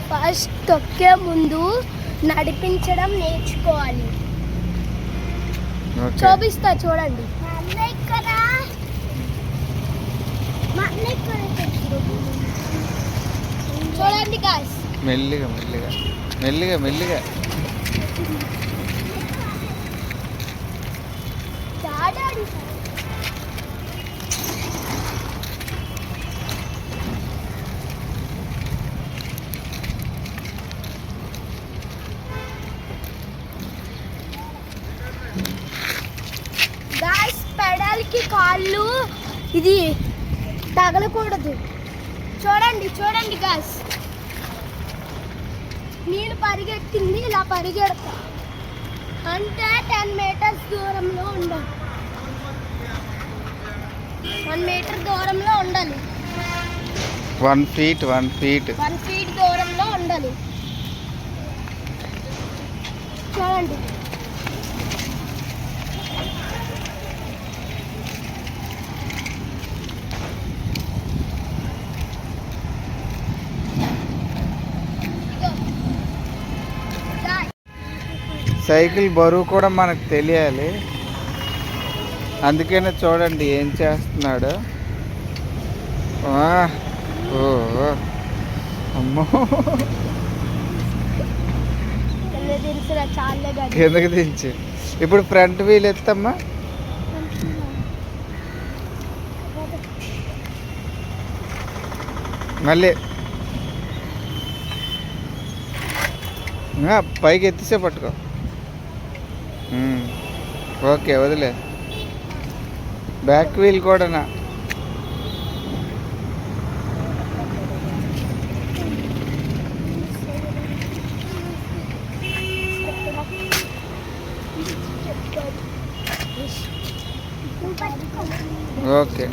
First తొక్కే ముందు నడిపించడం నేర్చుకోవాలి. చూపిస్తా చూడండి. చూడండి గాయ్స్, మెల్లిగా మెల్లిగా మెల్లిగా మెల్లిగా. గాయ్స్, పెడల్కి కాళ్ళు ఇది తగలకూడదు. చూడండి చూడండి గాయ్స్, నేను పరిగెత్తింది ఇలా పరిగెడతా అంటే 10 మీటర్స్ దూరంలో ఉండాలి. 1 మీటర్ దూరంలో ఉండాలి. 1 ఫీట్ 1 ఫీట్ 1 ఫీట్ దూరంలో ఉండాలి. చూడండి. సైకిల్ బరువు కూడా మనకు తెలియాలి. అందుకనే చూడండి ఏం చేస్తున్నాడు. అమ్మో, కిందకి దించు. ఇప్పుడు ఫ్రంట్ వీల్ ఎత్తమ్మా. మళ్ళీ పైకి ఎత్తిసే పట్టుకో. ఓకే, వదిలే. బ్యాక్ వీల్ కూడానా? ఓకే.